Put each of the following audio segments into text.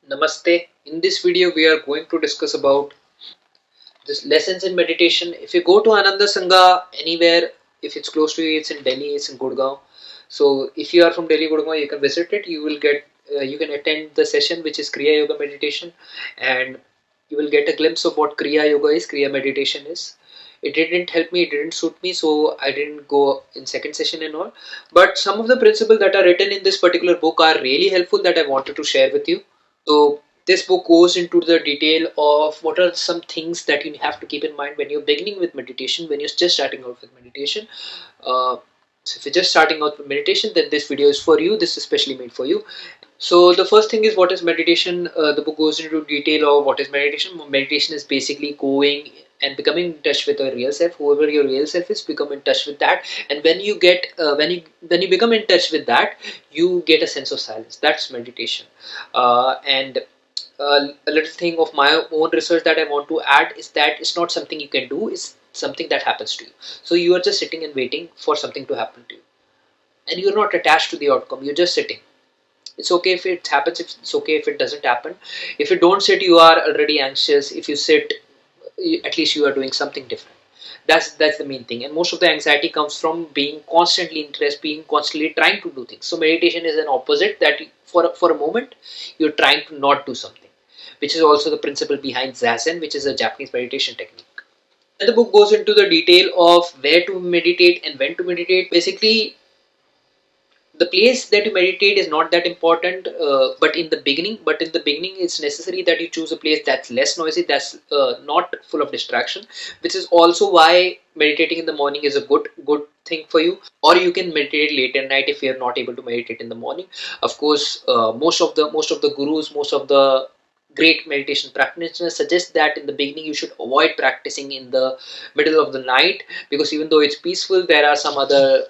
Namaste. In this video, we are going to discuss about this lessons in meditation. If you go to Ananda Sangha anywhere, if it's close to you, it's in Delhi, it's in Gurgaon. So if you are from Delhi, Gurgaon, you can visit it. You can attend the session which is Kriya Yoga meditation, and you will get a glimpse of what Kriya Yoga is, Kriya meditation is. It didn't help me, it didn't suit me, so I didn't go in second session and all. But some of the principles that are written in this particular book are really helpful that I wanted to share with you. So this book goes into the detail of what are some things that you have to keep in mind when you're beginning with meditation, when you're just starting out with meditation. Uh, so if you're just starting out with meditation, then this video is for you. This is specially made for you. So the first thing is what is meditation. The book goes into detail of what is meditation. Meditation is basically going and becoming in touch with your real self. Whoever your real self is, become in touch with that. And when you get when you become in touch with that, you get a sense of silence. That's meditation. And a little thing of my own research that I want to add is that it's not something you can do. It's something that happens to you. So you are just sitting and waiting for something to happen to you, and you're not attached to the outcome. You're just sitting. It's okay if it happens, it's okay if it doesn't happen. If you don't sit, you are already anxious. If you sit, at least you are doing something different. That's the main thing. And most of the anxiety comes from being constantly interested, being constantly trying to do things. So meditation is an opposite, that for a moment you're trying to not do something, which is also the principle behind Zazen, which is a Japanese meditation technique. And the book goes into the detail of where to meditate and when to meditate. Basically, the place that you meditate is not that important, but in the beginning it's necessary that you choose a place that's less noisy, that's not full of distraction, which is also why meditating in the morning is a good thing for you. Or you can meditate late at night if you're not able to meditate in the morning. Of course, most of the gurus, most of the great meditation practitioners suggest that in the beginning you should avoid practicing in the middle of the night, because even though it's peaceful, there are some other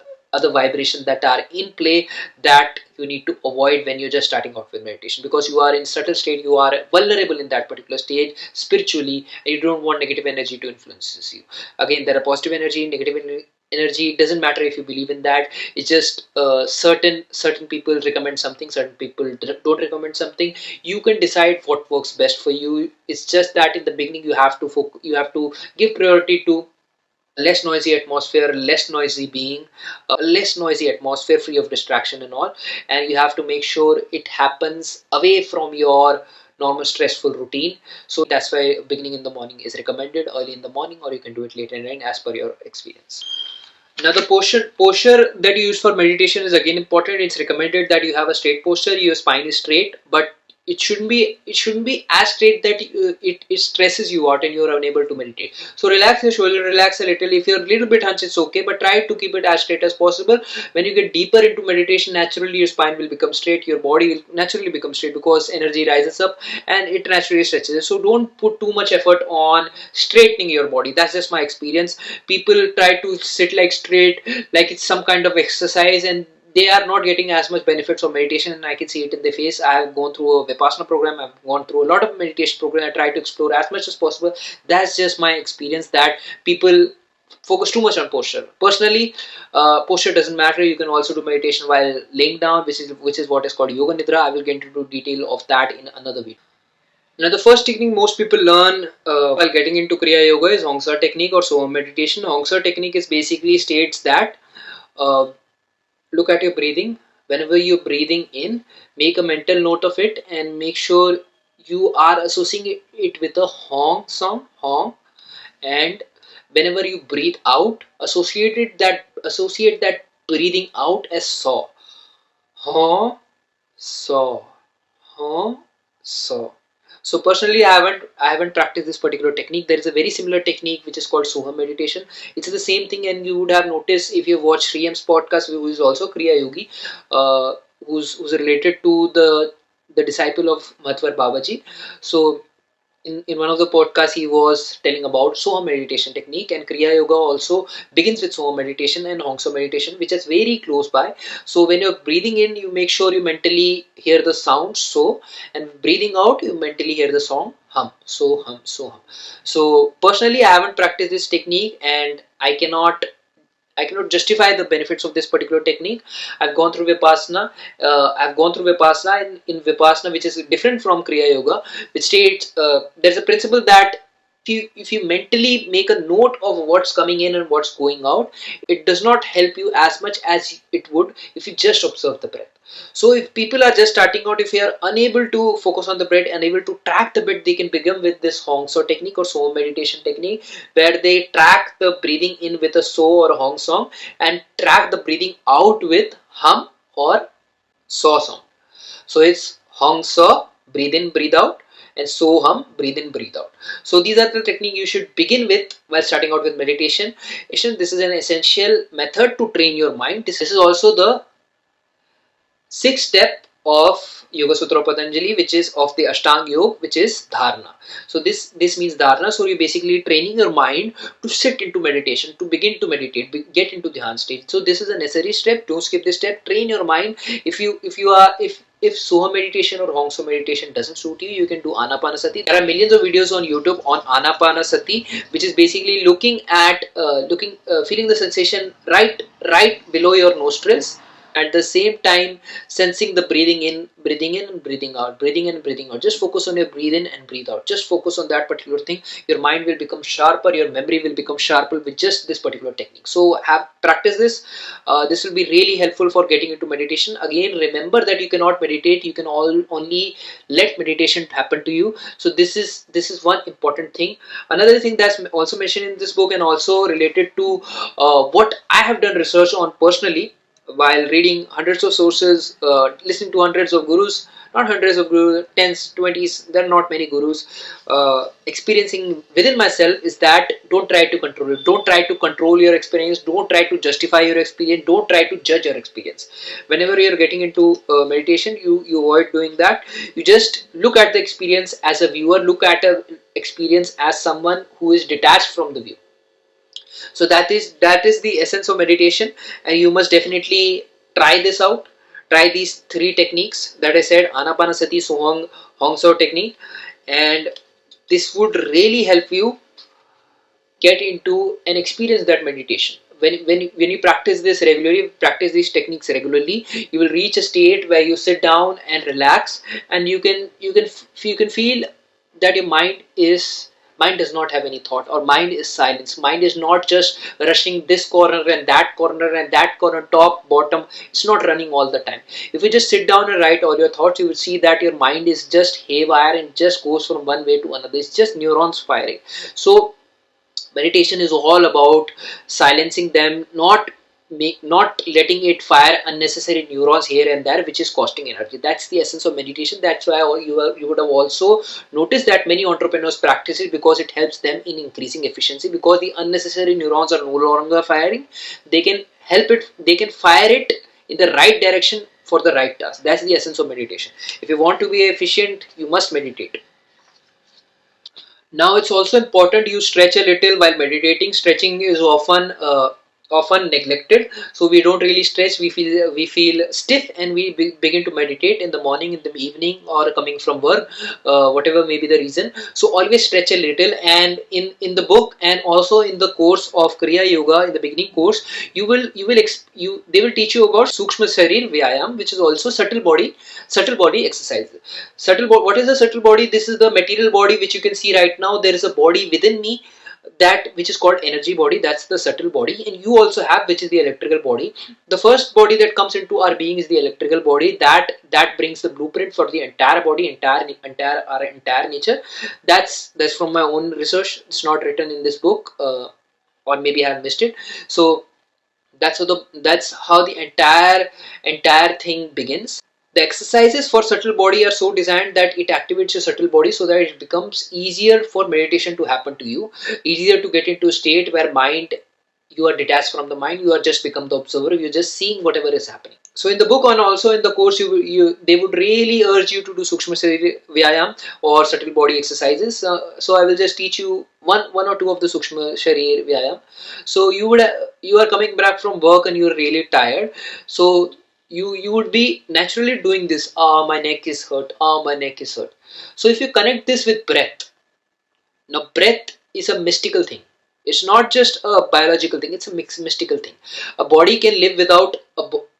vibrations that are in play that you need to avoid when you're just starting out with meditation, because you are in subtle state, you are vulnerable in that particular stage spiritually, and you don't want negative energy to influence you. Again, there are positive energy, negative energy. It doesn't matter if you believe in that. It's just certain people recommend something, certain people don't recommend something. You can decide what works best for you. It's just that in the beginning you have to give priority to less noisy atmosphere, less noisy being, less noisy atmosphere free of distraction and all. And you have to make sure it happens away from your normal stressful routine. So that's why beginning in the morning is recommended, early in the morning, or you can do it late at night as per your experience. Now the posture that you use for meditation is again important. It's recommended that you have a straight posture, your spine is straight, but it shouldn't be as straight that it stresses you out and you are unable to meditate. So relax your shoulder, relax a little. If you're a little bit hunched, it's okay, but try to keep it as straight as possible. When you get deeper into meditation, naturally your spine will become straight, your body will naturally become straight, because energy rises up and it naturally stretches. So don't put too much effort on straightening your body. That's just my experience. People try to sit like straight, like it's some kind of exercise, and they are not getting as much benefits of meditation, and I can see it in their face. I have gone through a Vipassana program, I've gone through a lot of meditation program. I try to explore as much as possible. That's just my experience, that people focus too much on posture. Personally, posture doesn't matter. You can also do meditation while laying down, which is what is called yoga nidra. I will get into detail of that in another video. Now, the first technique most people learn while getting into Kriya Yoga is Hongsa technique or Soham meditation. Hongsa technique is basically states that uh, look at your breathing. Whenever you're breathing in, make a mental note of it and make sure you are associating it with a Hong sound, Hong. And whenever you breathe out, associate that breathing out as Saw. Hong, Saw, Hong, Saw. So personally, I haven't practiced this particular technique. There is a very similar technique which is called Soham meditation. It's the same thing, and you would have noticed if you watch Shriyam's podcast, who is also Kriya Yogi, who's related to the disciple of Mahatma Babaji. So in one of the podcasts, he was telling about Soham meditation technique, and Kriya Yoga also begins with Soham meditation and Hongsa meditation, which is very close by. So when you're breathing in, you make sure you mentally hear the sound so, and breathing out, you mentally hear the song hum, so hum, so hum. So personally, I haven't practiced this technique, and I cannot I cannot justify the benefits of this particular technique. I've gone through Vipassana. In Vipassana, which is different from Kriya Yoga, which states there's a principle that if you mentally make a note of what's coming in and what's going out, it does not help you as much as it would if you just observe the breath. So if people are just starting out, if you are unable to focus on the breath, unable to track the breath, they can begin with this Hong So technique or So meditation technique, where they track the breathing in with a So or Hong song and track the breathing out with Hum or So song. So it's Hong So, breathe in, breathe out, and So Hum, breathe in, breathe out. So these are the technique you should begin with while starting out with meditation. This is an essential method to train your mind. This is also the sixth step of Yoga Sutra Patanjali, which is of the Ashtanga Yoga, which is Dharana. So this means Dharana. So you're basically training your mind to sit into meditation, to begin to meditate, get into Dhyan state. So this is a necessary step. Don't skip this step. Train your mind. If Soha meditation or Hong So meditation doesn't suit you, you can do Anapanasati. There are millions of videos on YouTube on Anapanasati, which is basically looking at feeling the sensation right below your nostrils. At the same time, sensing the breathing in and breathing out, breathing in and breathing out. Just focus on your breathe in and breathe out. Just focus on that particular thing. Your mind will become sharper. Your memory will become sharper with just this particular technique. So practice this. This will be really helpful for getting into meditation. Again, remember that you cannot meditate. You can only let meditation happen to you. So this is one important thing. Another thing that's also mentioned in this book and also related to what I have done research on personally, while reading hundreds of sources, listening to hundreds of gurus, not hundreds of gurus, tens, twenties, there are not many gurus, experiencing within myself is that don't try to control it. Don't try to control your experience. Don't try to justify your experience. Don't try to judge your experience. Whenever you're getting into meditation, you avoid doing that. You just look at the experience as a viewer, look at an experience as someone who is detached from the view. So that is the essence of meditation, and you must definitely try this out. Try these three techniques that I said: Anapanasati, Sohang, Hong So technique, and this would really help you get into and experience that meditation. When you practice this regularly, practice these techniques regularly, you will reach a state where you sit down and relax, and you can feel that your mind does not have any thought, or mind is silence. Mind is not just rushing this corner and that corner and that corner, top, bottom. It's not running all the time. If you just sit down and write all your thoughts, you will see that your mind is just haywire and just goes from one way to another. It's just neurons firing. So meditation is all about silencing them, not letting it fire unnecessary neurons here and there, which is costing energy. That's the essence of meditation. That's why you would have also noticed that many entrepreneurs practice it, because it helps them in increasing efficiency, because the unnecessary neurons are no longer firing. They can fire it in the right direction for the right task. That's the essence of meditation. If you want to be efficient, you must meditate. Now it's also important you stretch a little while meditating. Stretching is often neglected, so we don't really stretch. We feel stiff, and we begin to meditate in the morning, in the evening, or coming from work, whatever may be the reason. So always stretch a little. And in the book, and also in the course of Kriya Yoga, in the beginning course, they will teach you about Sukshma Sharir Vyayam, which is also subtle body exercise. What is the subtle body? This is the material body which you can see right now. There is a body within me, that which is called energy body. That's the subtle body. And you also have, which is the electrical body. The first body that comes into our being is the electrical body. That brings the blueprint for the entire body, our entire nature. That's from my own research. It's not written in this book, or maybe I have missed it. So that's how the entire thing begins. The exercises for subtle body are so designed that it activates your subtle body, so that it becomes easier for meditation to happen to you, easier to get into a state where you are detached from the mind. You are just become the observer. You're just seeing whatever is happening. So in the book, and also in the course, they would really urge you to do Sukshma Sharir Vyayam or subtle body exercises. So I will just teach you one or two of the Sukshma Sharir Vyayam. So you are coming back from work and you're really tired. So you would be naturally doing this. My neck is hurt. My neck is hurt. So if you connect this with breath, now breath is a mystical thing. It's not just a biological thing, it's a mystical thing. A body can live without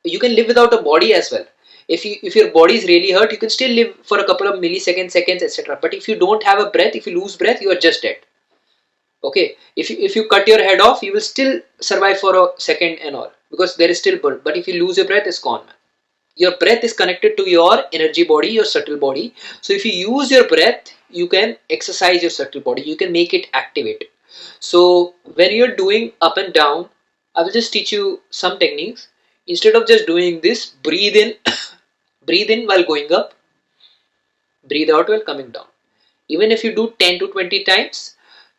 you can live without a body as well. If your body is really hurt, you can still live for a couple of milliseconds, seconds, etc. But if you don't have a breath, if you lose breath, you are just dead. Okay, if you cut your head off, you will still survive for a second and all, because there is still blood. But if you lose your breath, it's gone, man. Your breath is connected to your energy body, your subtle body. So if you use your breath, you can exercise your subtle body, you can make it activate. So when you're doing up and down, I will just teach you some techniques. Instead of just doing this, breathe in breathe in while going up, breathe out while coming down. Even if you do 10 to 20 times,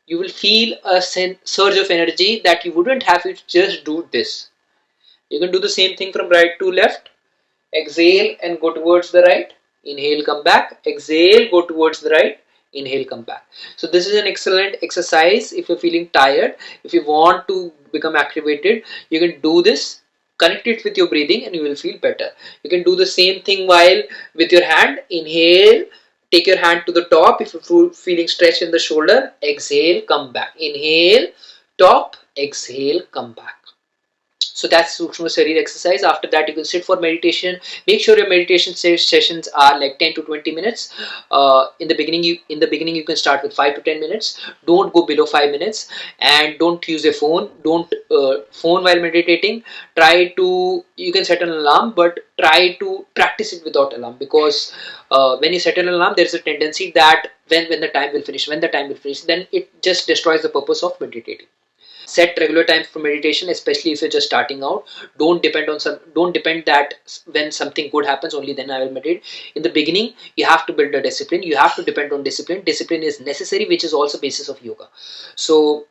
you will feel a surge of energy that you wouldn't have if you just do this. You can do the same thing from right to left. Exhale and go towards the right. Inhale, come back. Exhale, go towards the right. Inhale, come back. So this is an excellent exercise if you're feeling tired. If you want to become activated, you can do this. Connect it with your breathing and you will feel better. You can do the same thing while with your hand. Inhale, take your hand to the top if you're feeling stretch in the shoulder. Exhale, come back. Inhale, top. Exhale, come back. So that's Sukshma Sharir exercise. After that, you can sit for meditation. Make sure your meditation sessions are like 10 to 20 minutes. In the beginning you can start with 5 to 10 minutes. Don't go below 5 minutes, and don't use a phone. Don't phone while meditating. You can set an alarm, but try to practice it without alarm, because when you set an alarm, there is a tendency that when the time will finish, then it just destroys the purpose of meditating. Set regular times for meditation, especially if you're just starting out. Don't depend that when something good happens only then I will meditate. In the beginning, you have to build a discipline. You have to depend on discipline is necessary, which is also basis of yoga. So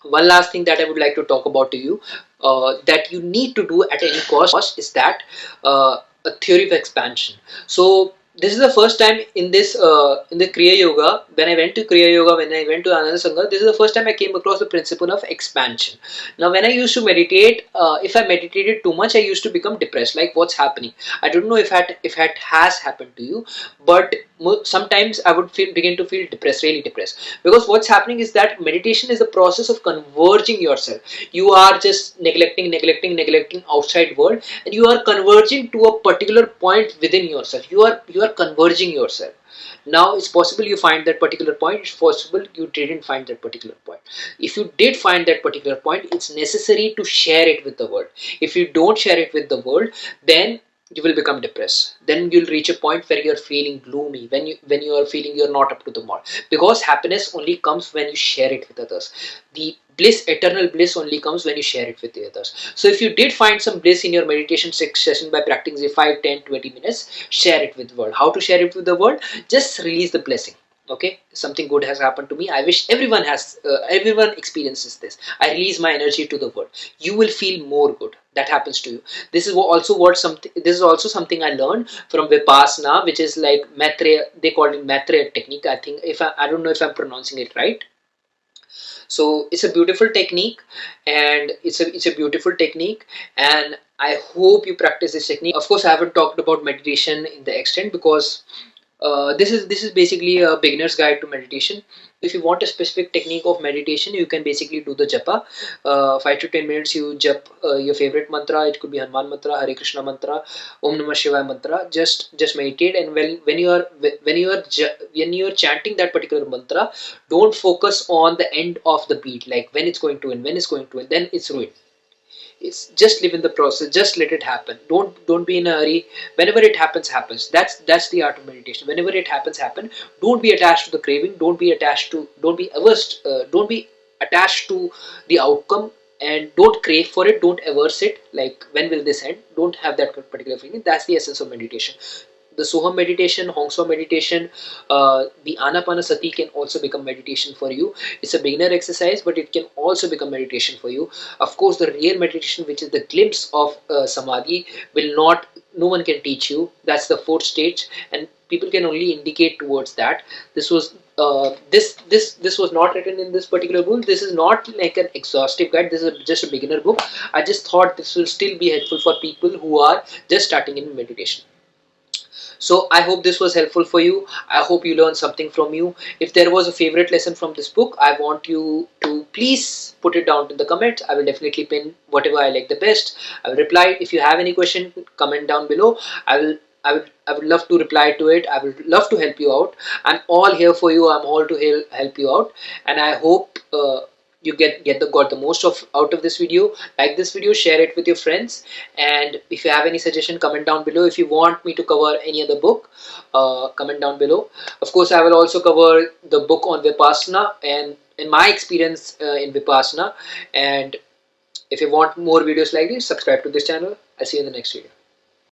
one last thing that I would like to talk about to you, that you need to do at any cost, is that a theory of expansion. So this is the first time in the Kriya Yoga. When I went to Kriya Yoga, when I went to Ananda Sangha, this is the first time I came across the principle of expansion. Now, when I used to meditate, if I meditated too much, I used to become depressed. Like, what's happening? I don't know if it has happened to you, but sometimes I would begin to feel depressed, really depressed, because what's happening is that meditation is the process of converging yourself. You are just neglecting outside world, and you are converging to a particular point within yourself. You are converging yourself. Now it's possible you find that particular point, it's possible you didn't find that particular point. If you did find that particular point, it's necessary to share it with the world. If you don't share it with the world, then you will become depressed. Then you'll reach a point where you're feeling gloomy, when you are feeling you're not up to the mark, because happiness only comes when you share it with others. The eternal bliss only comes when you share it with the others. So if you did find some bliss in your meditation session by practicing 5, 10, 20 minutes, share it with the world. How to share it with the world? Just release the blessing. Okay, something good has happened to me. I wish everyone experiences this. I release my energy to the world. You will feel more good. That happens to you. This is also something I learned from Vipassana, which is like Maitreya. They call it Maitreya technique. I think, if I don't know if I'm pronouncing it right. So it's a beautiful technique, and it's a beautiful technique, and I hope you practice this technique. Of course, I haven't talked about meditation in the extent, because this is basically a beginner's guide to meditation. If you want a specific technique of meditation, you can basically do the japa. 5 to 10 minutes you jap your favorite mantra. It could be Hanuman mantra, Hare Krishna mantra, Om Namah Shivaya mantra. Just meditate, and when you are chanting that particular mantra, don't focus on the end of the beat, like when it's going to end, then it's ruined. It's just live in the process. Just let it happen. Don't be in a hurry. Whenever it happens. That's the art of meditation. Whenever it happen. Don't be attached to the craving. Don't be averse. Don't be attached to the outcome, and don't crave for it. Don't averse it. Like, when will this end? Don't have that particular feeling. That's the essence of meditation. The Soham meditation, Hongso meditation, the Anapanasati can also become meditation for you. It's a beginner exercise, but it can also become meditation for you. Of course, the real meditation, which is the glimpse of Samadhi, no one can teach you. That's the fourth stage, and people can only indicate towards that. This was not written in this particular book. This is not like an exhaustive guide. This is just a beginner book. I just thought this will still be helpful for people who are just starting in meditation. So I hope this was helpful for you. I hope you learned something from you. If there was a favorite lesson from this book, I want you to please put it down in the comments. I will definitely pin whatever I like the best. I will reply. If you have any question, comment down below. I would love to reply to it. I would love to help you out. I'm all here for you. I'm all to help you out. And I hope you got the most of out of this video. Like this video, share it with your friends, and if you have any suggestion, comment down below. If you want me to cover any other book, comment down below. Of course, I will also cover the book on Vipassana and in my experience in Vipassana. And if you want more videos like this, subscribe to this channel. I'll see you in the next video.